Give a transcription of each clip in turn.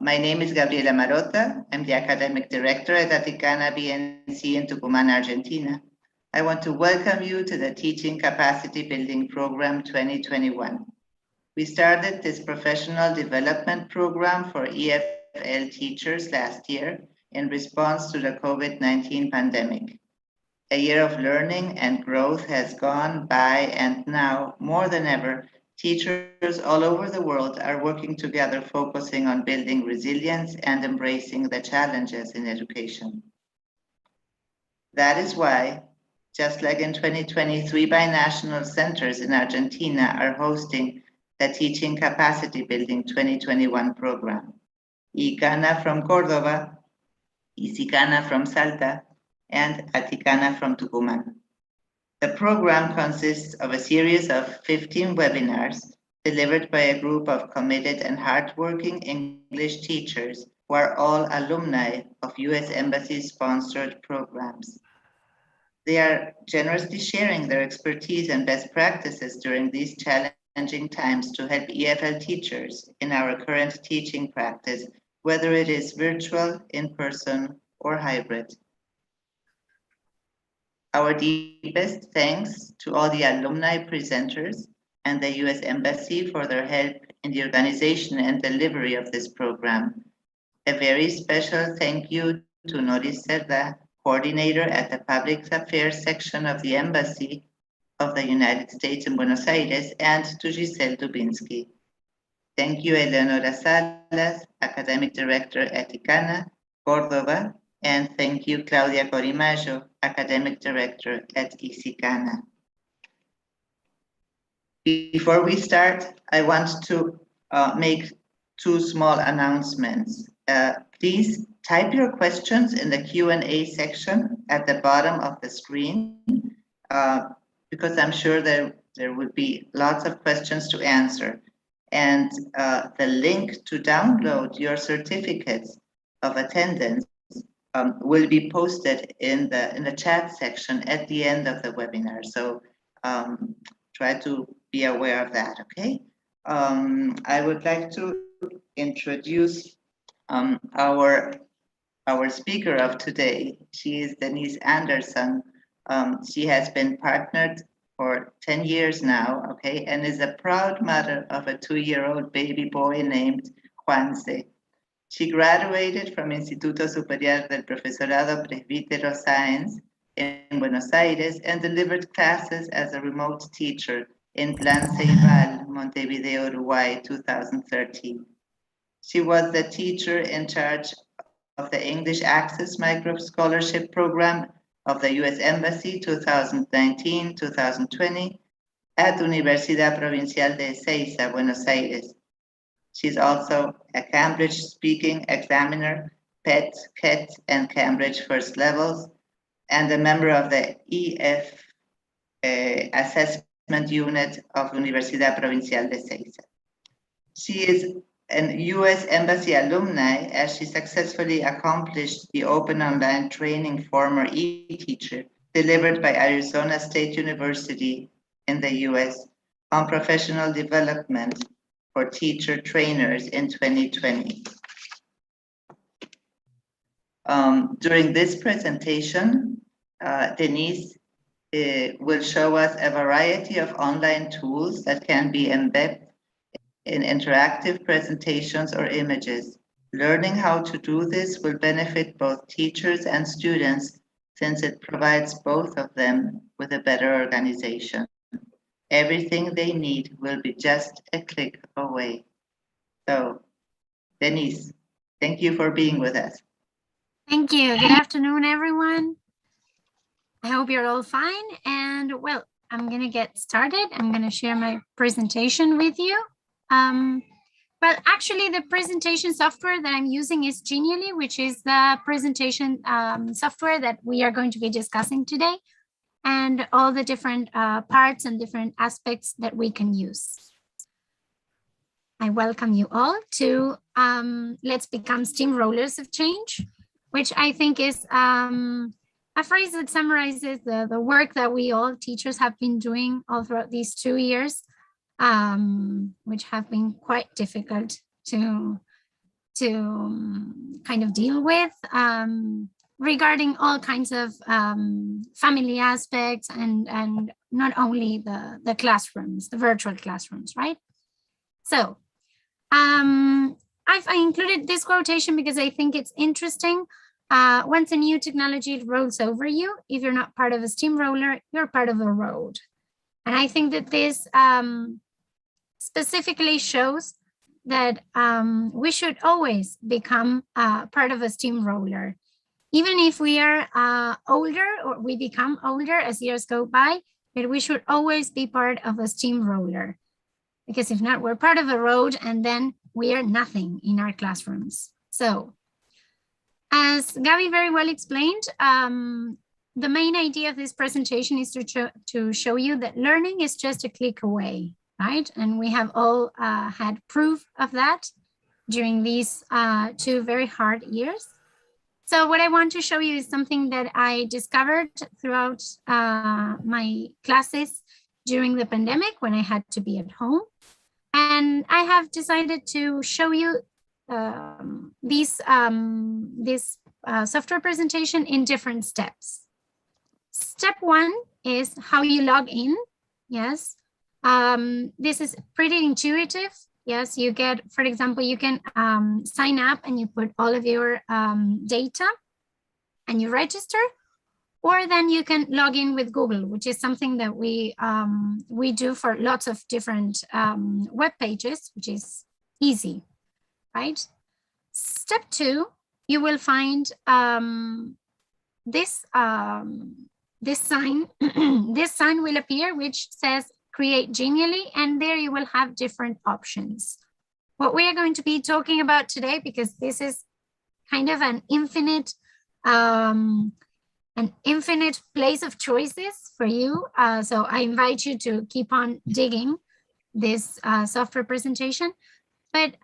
My name is Gabriela Marota. I'm the academic director at Aticana BNC in Tucumán, Argentina. I want to welcome you to the Teaching Capacity Building Program 2021. We started this professional development program for EFL teachers last year in response to the COVID-19 pandemic. A year of learning and growth has gone by, and now, more than ever, teachers all over the world are working together, focusing on building resilience and embracing the challenges in education. That is why, just like in 2023, binational centers in Argentina are hosting the Teaching Capacity Building 2021 program. ICANA from Córdoba, ICICANA from Salta, and Aticana from Tucumán. The program consists of a series of 15 webinars delivered by a group of committed and hardworking English teachers who are all alumni of U.S. Embassy-sponsored programs. They are generously sharing their expertise and best practices during these challenging times to help EFL teachers in our current teaching practice, whether it is virtual, in-person, or hybrid. Our deepest thanks to all the alumni presenters and the U.S. Embassy for their help in the organization and delivery of this program. A very special thank you to Noris Cerda, coordinator at the Public Affairs section of the Embassy of the United States in Buenos Aires, and to Giselle Dubinsky. Thank you, Eleonora Salas, Academic Director at ICANA, Córdoba, and thank you, Claudia Corimayo, Academic Director at ICICANA. Before we start, I want to make two small announcements. Please type your questions in the Q&A section at the bottom of the screen, because I'm sure there will be lots of questions to answer. And the link to download your certificates of attendance will be posted in the chat section at the end of the webinar. So try to be aware of that, okay? I would like to introduce our speaker of today. She is Denise Anderson. She has been partnered for 10 years now, okay, and is a proud mother of a 2-year-old baby boy named Juanse. She graduated from Instituto Superior del Profesorado Presbítero Sáenz in Buenos Aires and delivered classes as a remote teacher in Plan Ceibal, Montevideo, Uruguay, 2013. She was the teacher in charge of the English Access Micro Scholarship Program of the U.S. Embassy 2019-2020 at Universidad Provincial de Ezeiza, Buenos Aires. She's also a Cambridge speaking examiner, PET, CAT, and Cambridge first levels, and a member of the EF assessment unit of Universidad Provincial de Ezeiza. She is an U.S. Embassy alumni, as she successfully accomplished the open online training former e-teacher delivered by Arizona State University in the U.S. on professional development for teacher trainers in 2020. During this presentation, Denise will show us a variety of online tools that can be embedded in interactive presentations or images. Learning how to do this will benefit both teachers and students, since it provides both of them with a better organization. Everything they need will be just a click away. So, Denise, thank you for being with us. Thank you. Good afternoon, everyone. I hope you're all fine. And well, I'm going to get started. I'm going to share my presentation with you. Well, actually, the presentation software that I'm using is Genially, which is the presentation software that we are going to be discussing today, and all the different parts and different aspects that we can use. I welcome you all to Let's Become Steamrollers of Change, which I think is a phrase that summarizes the work that we all teachers have been doing all throughout these 2 years, which have been quite difficult to kind of deal with regarding all kinds of family aspects and not only the classrooms, the virtual classrooms, right? So I included this quotation because I think it's interesting. Once a new technology rolls over you, if you're not part of a steamroller, you're part of a road. And I think that this specifically shows that we should always become part of a steamroller. Even if we are older or we become older as years go by, but we should always be part of a steamroller. Because if not, we're part of a road and then we are nothing in our classrooms. So as Gabi very well explained, the main idea of this presentation is to show you that learning is just a click away, right? And we have all had proof of that during these 2 very hard years. So what I want to show you is something that I discovered throughout my classes during the pandemic when I had to be at home. And I have decided to show you this software presentation in different steps. Step 1 is how you log in. Yes, this is pretty intuitive. Yes, you get, for example, you can sign up and you put all of your data and you register, or then you can log in with Google, which is something that we do for lots of different web pages, which is easy, right? Step 2, you will find this sign. This sign will appear, which says create genially, and there you will have different options. What we are going to be talking about today, because this is kind of an infinite place of choices for you. So I invite you to keep on digging this software presentation. But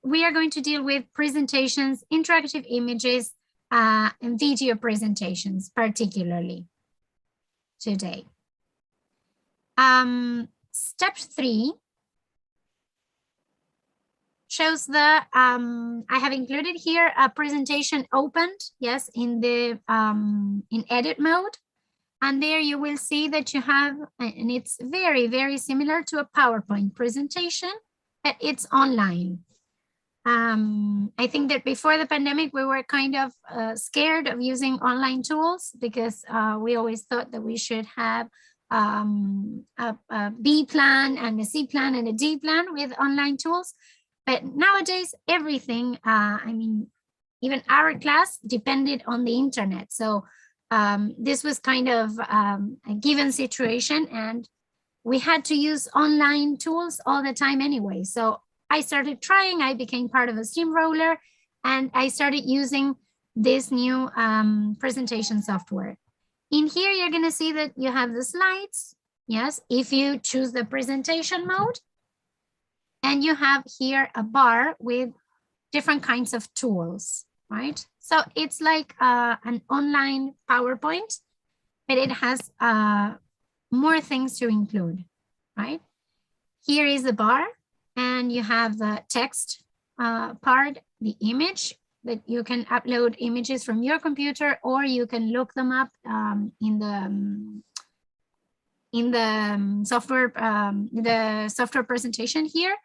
we are going to deal with presentations, interactive images, and video presentations, particularly today. Step 3 shows the, I have included here a presentation opened, yes, in the in edit mode. And there you will see that you have, and it's very, very similar to a PowerPoint presentation, but it's online. I think that before the pandemic, we were kind of scared of using online tools because we always thought that we should have a B plan and a C plan and a D plan with online tools. But nowadays, everything, I mean, even our class depended on the internet. So this was kind of a given situation, and we had to use online tools all the time anyway. So I started trying, I became part of a steamroller, and I started using this new presentation software. In here, you're gonna see that you have the slides. Yes, if you choose the presentation mode, and you have here a bar with different kinds of tools, right? So it's like an online PowerPoint, but it has more things to include, right? Here is the bar, and you have the text part, the image, that you can upload images from your computer, or you can look them up in the software presentation here.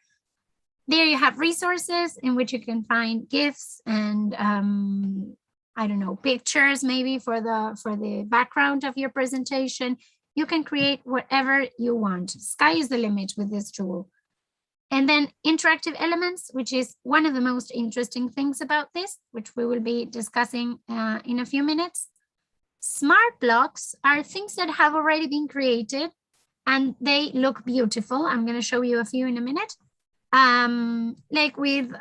There you have resources in which you can find GIFs and I don't know, pictures maybe for the background of your presentation. You can create whatever you want. Sky is the limit with this tool. And then interactive elements, which is one of the most interesting things about this, which we will be discussing in a few minutes. Smart blocks are things that have already been created and they look beautiful. I'm going to show you a few in a minute. Like with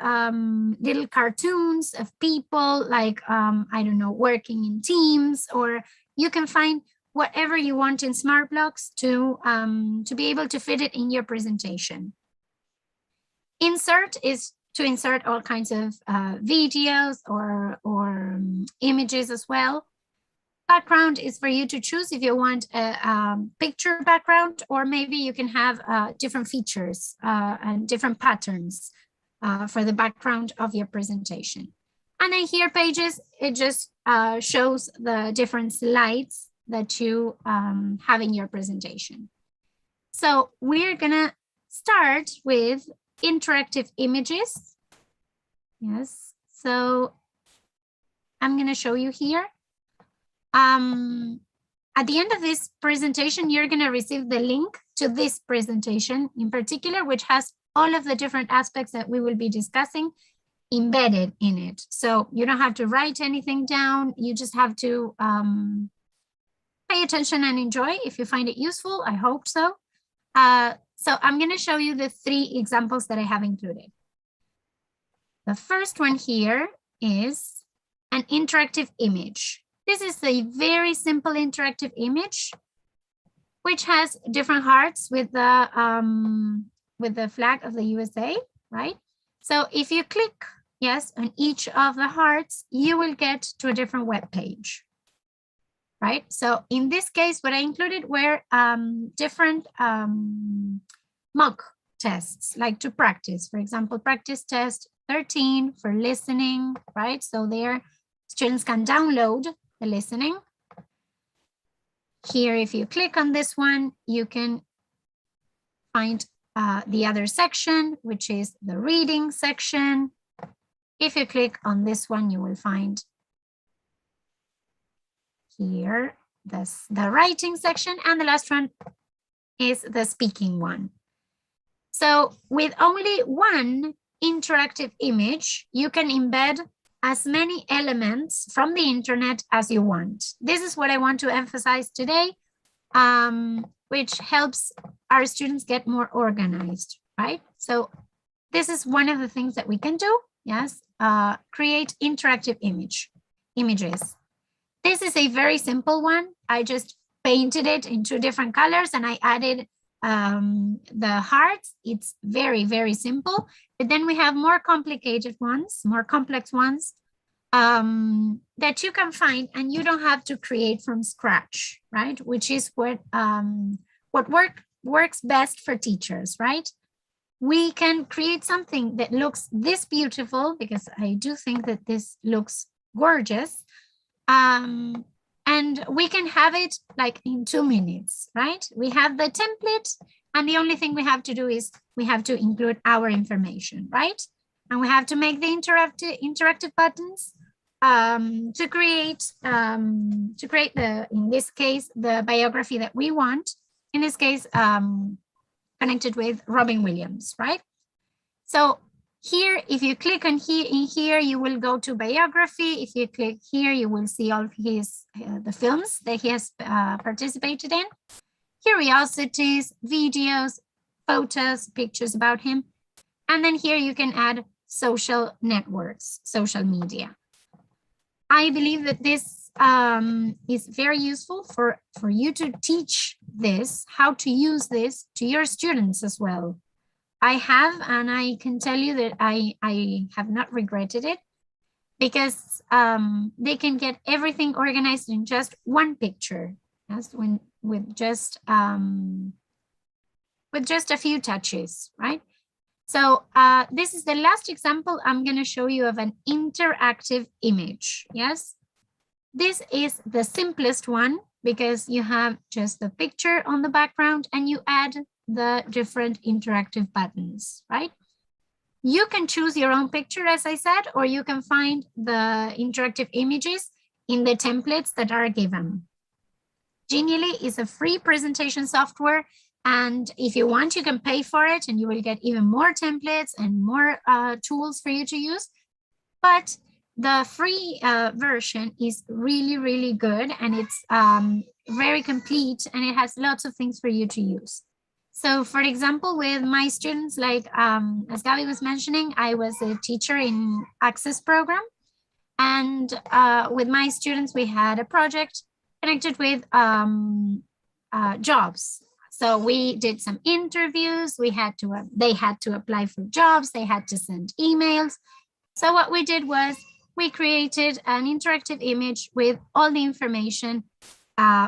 little cartoons of people, like, I don't know, working in teams, or you can find whatever you want in smart blocks to be able to fit it in your presentation. Insert is to insert all kinds of videos or images as well. Background is for you to choose if you want a picture background, or maybe you can have different features and different patterns. for the background of your presentation. And then here pages, it just shows the different slides that you have in your presentation. So we're gonna start with interactive images. Yes, so I'm gonna show you here. At the end of this presentation, you're gonna receive the link to this presentation in particular, which has all of the different aspects that we will be discussing embedded in it. So you don't have to write anything down. You just have to pay attention and enjoy if you find it useful. I hope so. So I'm going to show you the 3 examples that I have included. The first one here is an interactive image. This is a very simple interactive image, which has different hearts with the flag of the USA, right? So if you click, yes, on each of the hearts, you will get to a different web page, right? So in this case, what I included were different mock tests, like to practice. For example, practice test 13 for listening, right? So there, students can download the listening. Here, if you click on this one, you can find the other section, which is the reading section. If you click on this one, you will find here the writing section, and the last one is the speaking one. So with only one interactive image, you can embed as many elements from the internet as you want. This is what I want to emphasize today, which helps our students get more organized, right? So this is one of the things that we can do, yes, create interactive images. This is a very simple one. I just painted it in 2 different colors and I added the hearts. It's very, very simple. But then we have more complicated ones, more complex ones that you can find, and you don't have to create from scratch, right? Which is what works best for teachers, right? We can create something that looks this beautiful, because I do think that this looks gorgeous. And we can have it like in 2 minutes, right? We have the template, and the only thing we have to do is we have to include our information, right? And we have to make the interactive buttons to create the, in this case, the biography that we want. In this case, connected with Robin Williams, right? So here, if you click on here, you will go to biography. If you click here, you will see all of his the films that he has participated in, curiosities, videos, photos, pictures about him. And then here you can add social networks, social media. I believe that this is very useful for you to teach this, how to use this to your students as well. I have, and I can tell you that I have not regretted it, because they can get everything organized in just one picture, yes, with just a few touches, right? So this is the last example I'm going to show you of an interactive image. Yes, this is the simplest one, because you have just the picture on the background and you add the different interactive buttons, right? You can choose your own picture, as I said, or you can find the interactive images in the templates that are given. Genially is a free presentation software, and if you want, you can pay for it and you will get even more templates and more tools for you to use. But the free version is really, really good, and it's very complete, and it has lots of things for you to use. So for example, with my students, like as Gabby was mentioning, I was a teacher in Access program. And with my students, we had a project connected with jobs. So we did some interviews. They had to apply for jobs. They had to send emails. So what we did was we created an interactive image with all the information,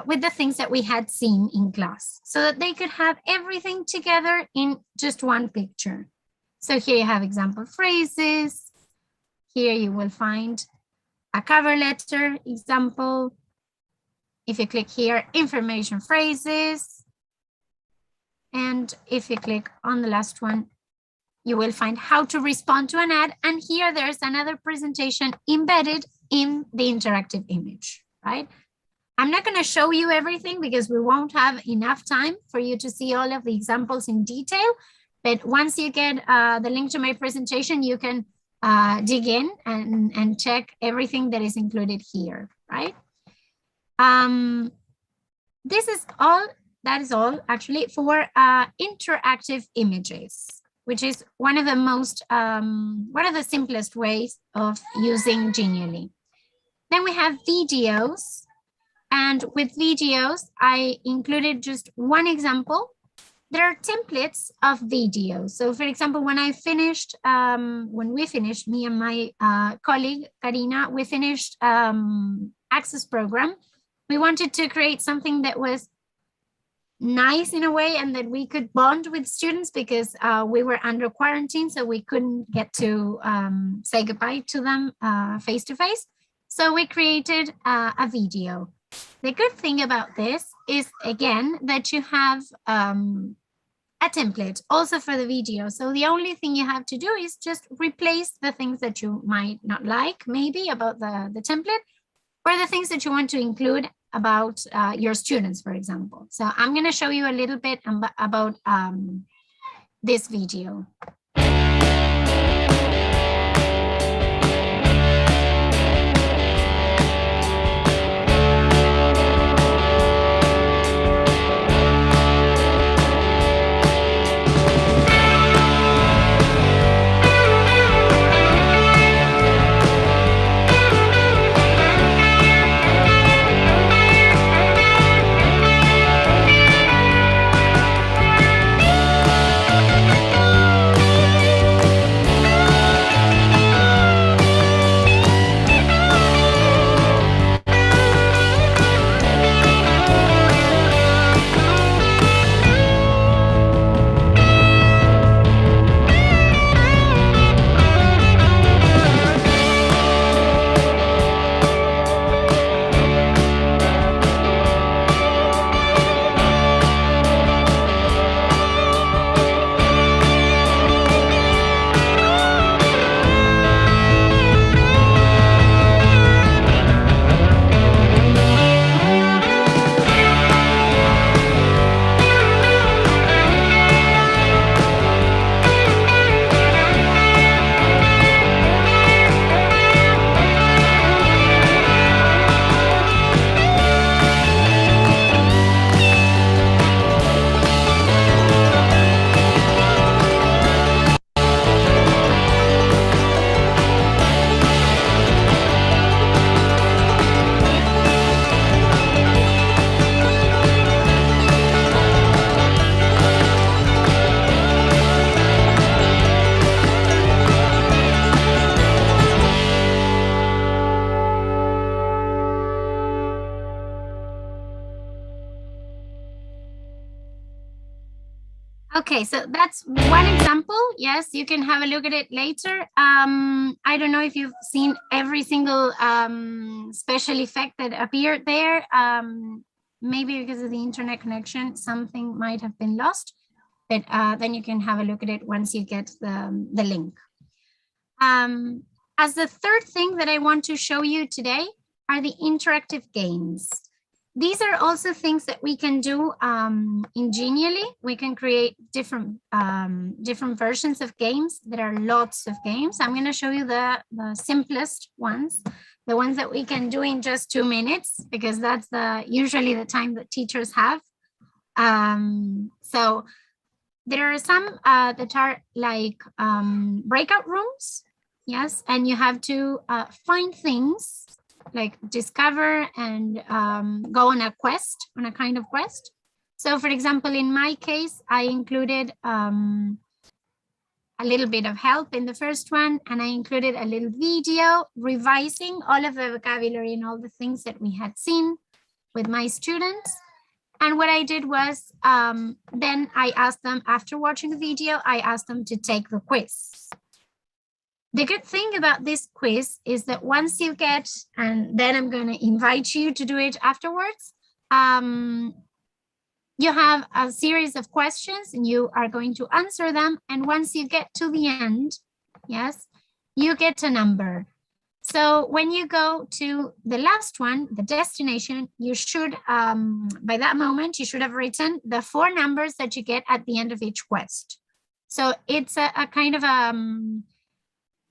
with the things that we had seen in class, so that they could have everything together in just one picture. So here you have example phrases. Here you will find a cover letter example. If you click here, information phrases. And if you click on the last one, you will find how to respond to an ad. And here there's another presentation embedded in the interactive image, right? I'm not going to show you everything because we won't have enough time for you to see all of the examples in detail. But once you get the link to my presentation, you can dig in and check everything that is included here, right? This is all, that is all actually for interactive images, which is one of the most, one of the simplest ways of using Genially. Then we have videos. And with videos, I included just one example. There are templates of videos. So for example, when I finished, when we finished, me and my colleague, Karina, we finished Access program. We wanted to create something that was nice in a way and that we could bond with students because we were under quarantine, so we couldn't get to say goodbye to them face to face. So we created a video. The good thing about this is, again, that you have a template also for the video. So the only thing you have to do is just replace the things that you might not like, maybe about the template, or the things that you want to include about your students, for example. So I'm going to show you a little bit about this video. Okay, so that's one example. Yes, you can have a look at it later. I don't know if you've seen every single special effect that appeared there. Maybe because of the internet connection, something might have been lost, but then you can have a look at it once you get the link. As the third thing that I want to show you today are the interactive games. These are also things that we can do in Genially. We can create different versions of games. There are lots of games. I'm going to show you the simplest ones, the ones that we can do in just 2 minutes, because that's usually the time that teachers have. So there are some that are like breakout rooms, yes, and you have to find things like discover and go on a quest, on a kind of quest. So for example, in my case, I included a little bit of help in the first one, and I included a little video revising all of the vocabulary and all the things that we had seen with my students. And what I did was, then I asked them, after watching the video, I asked them to take the quiz. The good thing about this quiz is that once you get, and then I'm going to invite you to do it afterwards, you have a series of questions and you are going to answer them. And once you get to the end, yes, you get a number. So when you go to the last one, the destination, you should, by that moment, you should have written the 4 numbers that you get at the end of each quest. So it's a kind of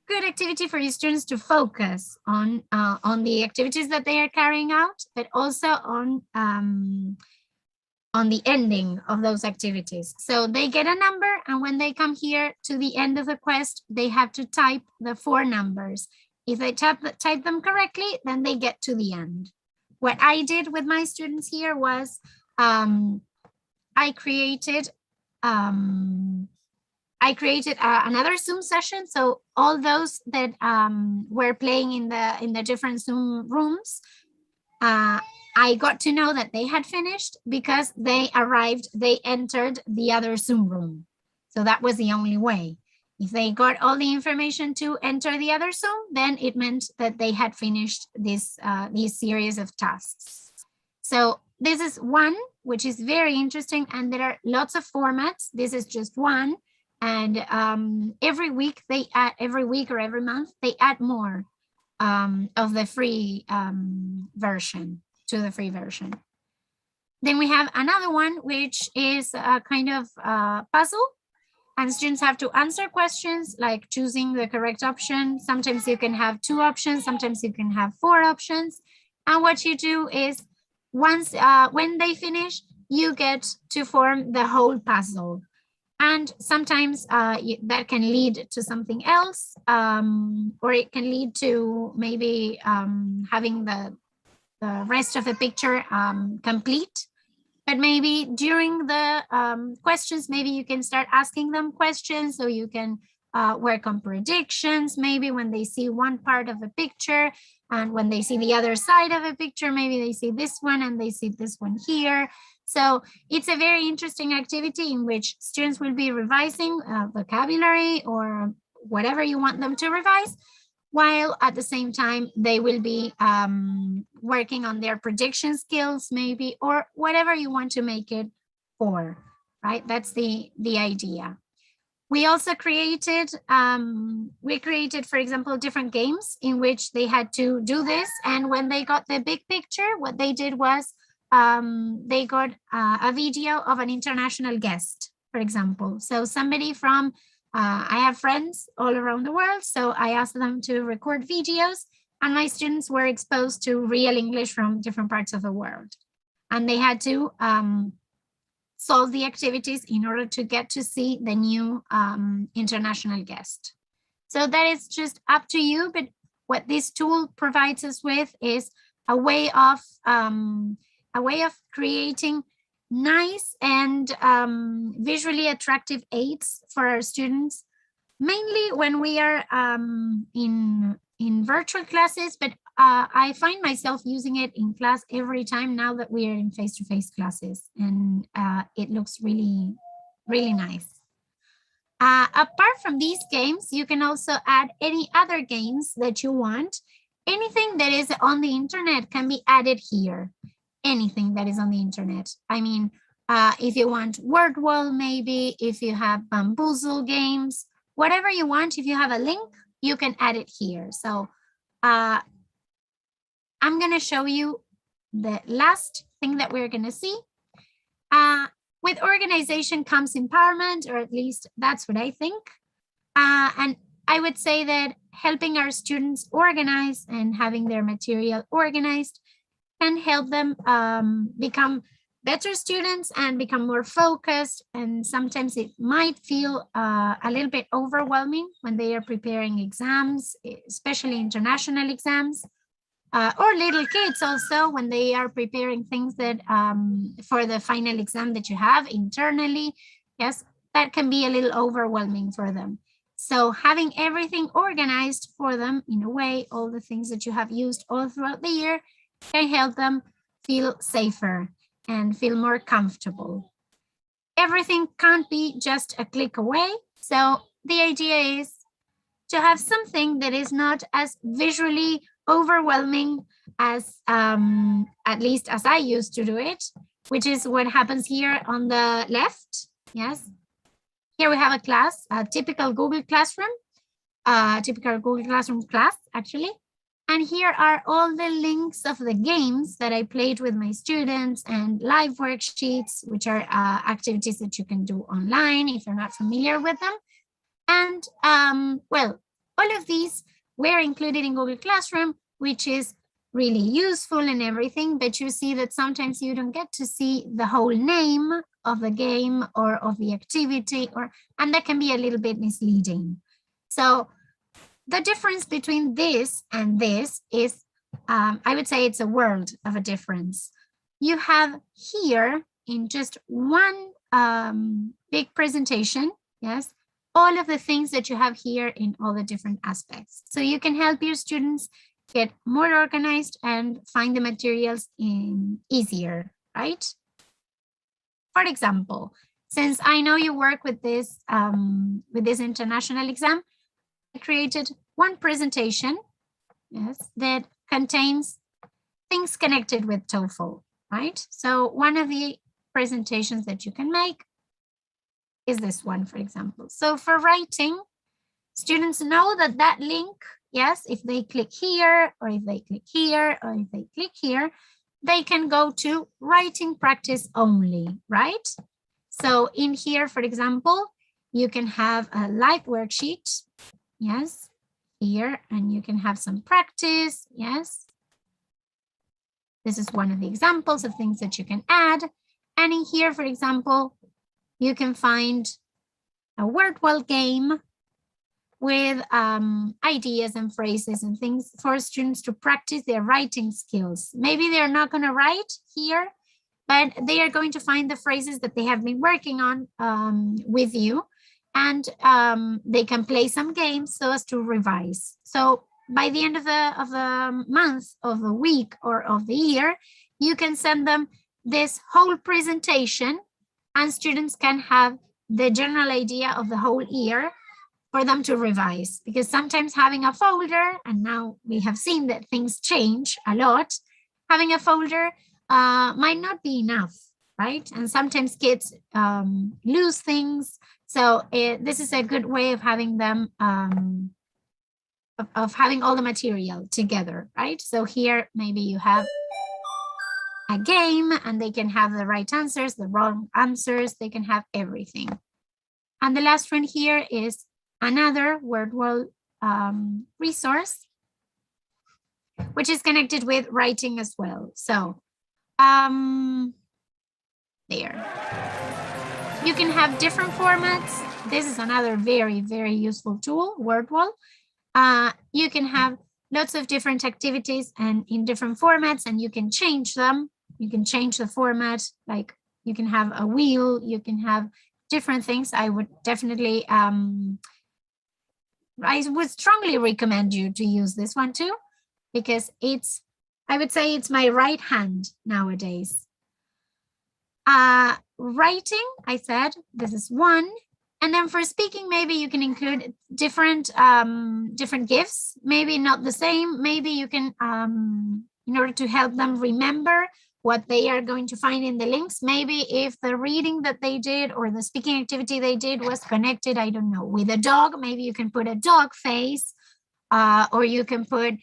good activity for your students to focus on the activities that they are carrying out, but also on the ending of those activities. So they get a number, and when they come here to the end of the quest, they have to type the 4 numbers. If they type them correctly, then they get to the end. What I did with my students here was I created another Zoom session. So all those that were playing in the different Zoom rooms, I got to know that they had finished because they entered the other Zoom room. So that was the only way. If they got all the information to enter the other Zoom, then it meant that they had finished this series of tasks. So this is one, which is very interesting, and there are lots of formats. This is just one, and every week or every month they add more of the free version to the free version. Then we have another one, which is a kind of puzzle. And students have to answer questions like choosing the correct option. Sometimes you can have 2 options, sometimes you can have 4 options. And what you do is once when they finish, you get to form the whole puzzle. And sometimes that can lead to something else, or it can lead to maybe having the rest of the picture complete. But maybe during the questions, maybe you can start asking them questions, so you can work on predictions. Maybe when they see one part of a picture, and when they see the other side of a picture, maybe they see this one and they see this one here. So it's a very interesting activity in which students will be revising vocabulary or whatever you want them to revise, while at the same time they will be working on their prediction skills maybe, or whatever you want to make it for, right? That's the idea. We also created, for example, different games in which they had to do this. And when they got the big picture, what they did was they got a video of an international guest, for example. So somebody from, I have friends all around the world, so I asked them to record videos, and my students were exposed to real English from different parts of the world. And they had to solve the activities in order to get to see the new international guest. So that is just up to you, but what this tool provides us with is a way of creating nice and visually attractive aids for our students, mainly when we are in virtual classes, but I find myself using it in class every time now that we are in face-to-face classes, and it looks really, really nice. Apart from these games, you can also add any other games that you want. Anything that is on the internet can be added here. Anything that is on the internet. I mean, if you want word wall, maybe if you have bamboozle games, whatever you want, if you have a link, you can add it here. So I'm going to show you the last thing that we're going to see. With organization comes empowerment, or at least that's what I think. And I would say that helping our students organize and having their material organized can help them become better students and become more focused. And sometimes it might feel a little bit overwhelming when they are preparing exams, especially international exams, or little kids also when they are preparing things that for the final exam that you have internally. Yes, that can be a little overwhelming for them. So having everything organized for them in a way, all the things that you have used all throughout the year, can help them feel safer and feel more comfortable. Everything can't be just a click away. So the idea is to have something that is not as visually overwhelming as, at least as I used to do it, which is what happens here on the left. Yes. Here we have a class, a typical Google Classroom, class, actually. And here are all the links of the games that I played with my students and live worksheets, which are activities that you can do online if you're not familiar with them. And well, all of these were included in Google Classroom, which is really useful and everything, but you see that sometimes you don't get to see the whole name of the game or of the activity, and that can be a little bit misleading. So the difference between this and this is, I would say it's a world of a difference. You have here in just one big presentation, yes, all of the things that you have here in all the different aspects. So you can help your students get more organized and find the materials easier, right? For example, since I know you work with this international exam, I created one presentation, yes, that contains things connected with TOEFL, right? So one of the presentations that you can make is this one, for example. So for writing, students know that that link, yes, if they click here, or if they click here, or if they click here, they can go to writing practice only, right? So in here, for example, you can have a live worksheet, yes, here, and you can have some practice, yes. This is one of the examples of things that you can add. And in here, for example, you can find a word wall game with ideas and phrases and things for students to practice their writing skills. Maybe they're not going to write here, but they are going to find the phrases that they have been working on with you, and they can play some games so as to revise. So by the end of the month, of the week, or of the year, you can send them this whole presentation, and students can have the general idea of the whole year for them to revise, because sometimes having a folder, and now we have seen that things change a lot, having a folder might not be enough, right? And sometimes kids lose things. So this is a good way of having them, of having all the material together, right? So here, maybe you have a game and they can have the right answers, the wrong answers, they can have everything. And the last one here is another word wall resource, which is connected with writing as well. So there. You can have different formats. This is another very, very useful tool, word wall. You can have lots of different activities and in different formats, and you can change them. You can change the format, like you can have a wheel, you can have different things. I would definitely, I would strongly recommend you to use this one too, because it's, I would say it's my right hand nowadays. Writing, I said, this is one. And then for speaking, maybe you can include different gifts, maybe not the same. Maybe you can, in order to help them remember what they are going to find in the links. Maybe if the reading that they did or the speaking activity they did was connected, I don't know, with a dog, maybe you can put a dog face, or you can put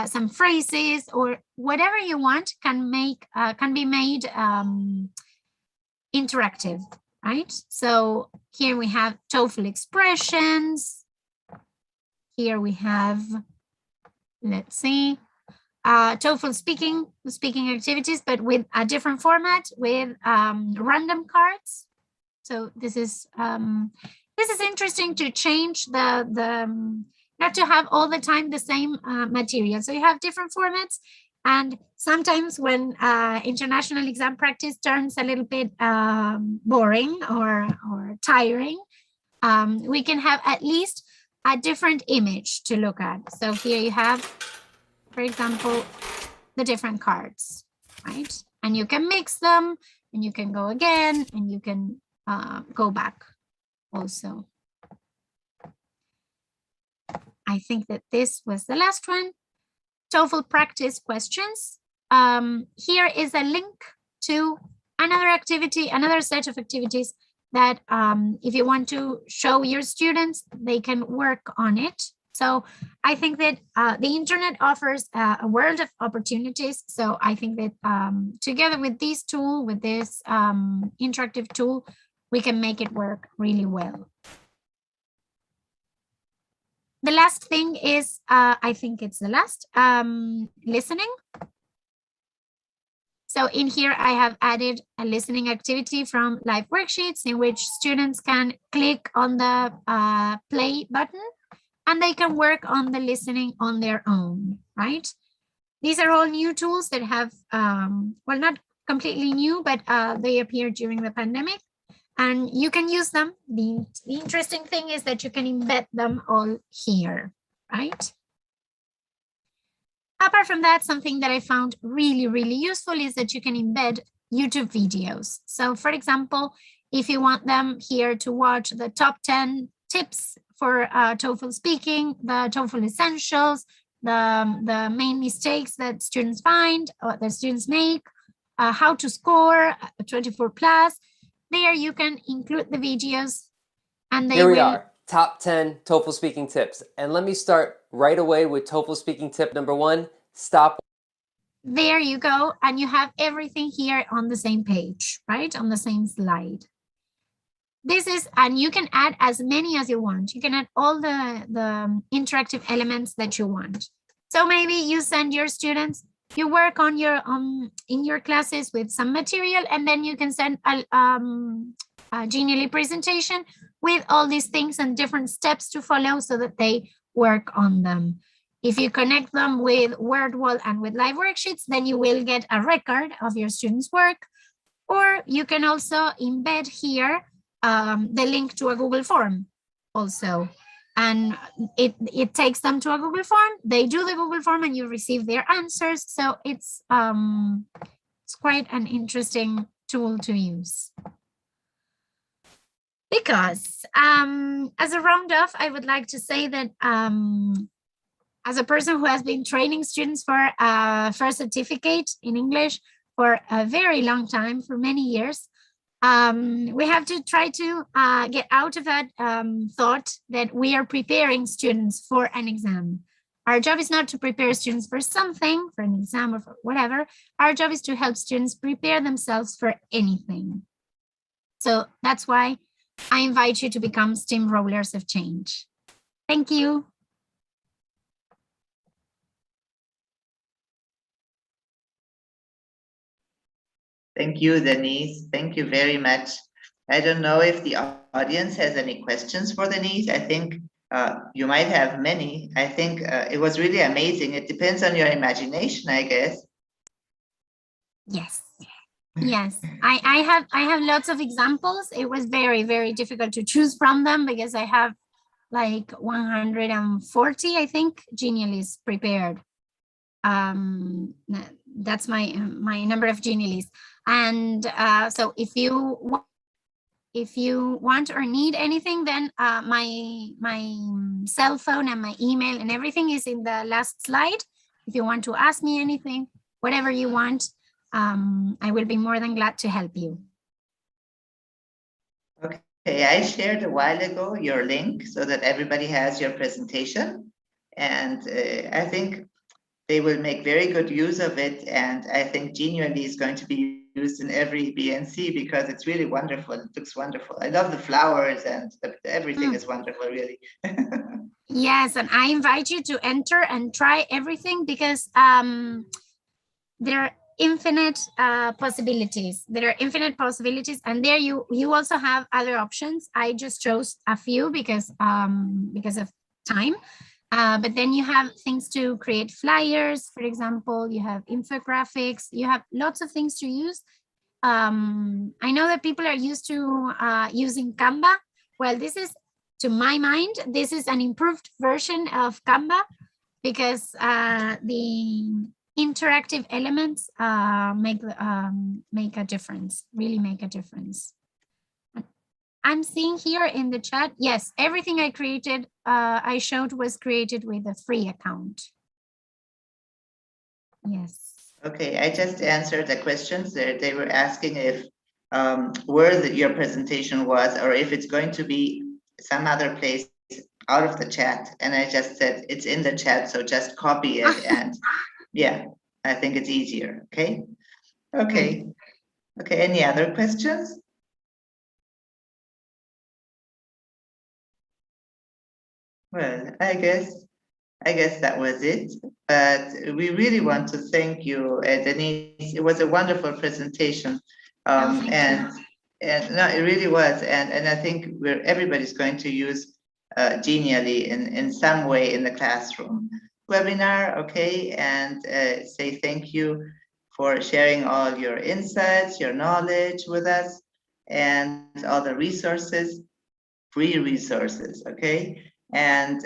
some phrases, or whatever you want can be made interactive, right? So here we have TOEFL expressions. Here we have, let's see, TOEFL speaking activities, but with a different format, with random cards. So this is interesting to change the not to have all the time the same material. So you have different formats, and sometimes when international exam practice turns a little bit boring or tiring, we can have at least a different image to look at. So here you have, for example, the different cards, right? and you can mix them, and you can go again, and you can go back also. I think that this was the last one. TOEFL practice questions. Here is a link to another activity, another set of activities that if you want to show your students, they can work on it. So I think that the internet offers a world of opportunities. So I think that together with this tool, with this interactive tool, we can make it work really well. The last thing is, I think it's the last, listening. So in here, I have added a listening activity from live worksheets in which students can click on the play button and they can work on the listening on their own, right? These are all new tools that have, well, not completely new, but they appeared during the pandemic and you can use them. The interesting thing is that you can embed them all here, right? Apart from that, something that I found really, really useful is that you can embed YouTube videos. So for example, if you want them here to watch the top 10 tips for TOEFL speaking, the TOEFL essentials, the main mistakes that students find or that students make, how to score 24 plus, there you can include the videos and they Here we will... are, top 10 TOEFL speaking tips. And let me start right away with TOEFL speaking tip number 1, stop. There you go. And you have everything here on the same page, right? On the same slide. This is, and you can add as many as you want. You can add all the interactive elements that you want. So maybe you send your students, you work on your in your classes with some material, and then you can send a Genially presentation with all these things and different steps to follow so that they work on them. If you connect them with WordWall and with live worksheets, then you will get a record of your students' work. Or you can also embed here the link to a Google form also. And it takes them to a Google form. They do the Google form and you receive their answers. So it's quite an interesting tool to use. Because as a round-off, I would like to say that as a person who has been training students for first certificate in English for a very long time, for many years, we have to try to get out of that thought that we are preparing students for an exam. Our job is not to prepare students for something, for an exam or for whatever. Our job is to help students prepare themselves for anything. So that's why I invite you to become steamrollers of change. Thank you. Thank you, Denise. Thank you very much. I don't know if the audience has any questions for Denise. I think you might have many. I think it was really amazing. It depends on your imagination, I guess. Yes. Yes, I have lots of examples. It was very, very difficult to choose from them because I have like 140, I think, Geniallys prepared. That's my number of Geniallys. And so if you want or need anything, then my cell phone and my email and everything is in the last slide. If you want to ask me anything, whatever you want, I will be more than glad to help you. Okay, I shared a while ago your link so that everybody has your presentation. And I think they will make very good use of it. And I think Genially is going to be used in every BNC because it's really wonderful. It looks wonderful. I love the flowers and everything is wonderful, really. Yes, and I invite you to enter and try everything because there are infinite possibilities. There are infinite possibilities, and there you also have other options. I just chose a few because of time. But then you have things to create flyers, for example, you have infographics, you have lots of things to use. I know that people are used to using Canva. Well, this is, to my mind, this is an improved version of Canva because the interactive elements make a difference, really make a difference. I'm seeing here in the chat, yes, everything I created, I showed was created with a free account. Yes. Okay, I just answered the questions there. They were asking if where your presentation was, or if it's going to be some other place out of the chat. And I just said it's in the chat, so just copy it. And yeah, I think it's easier. Okay. Okay. Okay. Any other questions? Well, I guess that was it. But we really want to thank you, Denise. It was a wonderful presentation. And no, it really was. And I think everybody's going to use Genially in some way in the classroom webinar. Okay, and say thank you for sharing all your insights, your knowledge with us, and all the resources, free resources. Okay, and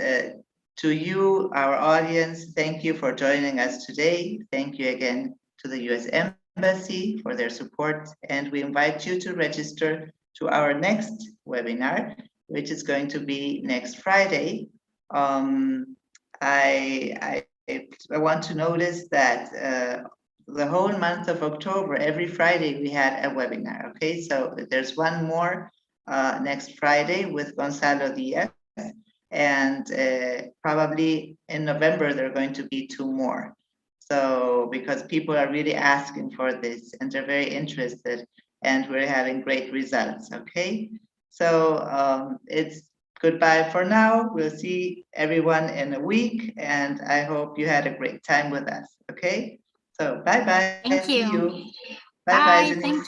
to you, our audience, thank you for joining us today. Thank you again to the U.S. Embassy for their support, and we invite you to register to our next webinar, which is going to be next Friday. I want to notice that the whole month of October, every Friday we had a webinar. Okay, so there's one more next Friday with Gonzalo Diaz. And probably in November, there are going to be 2 more. So because people are really asking for this and they're very interested, and we're having great results, okay? So it's goodbye for now. We'll see everyone in a week, and I hope you had a great time with us, okay? So bye-bye. Thank you. See you. Bye-bye, Bye. Denise. Thank you.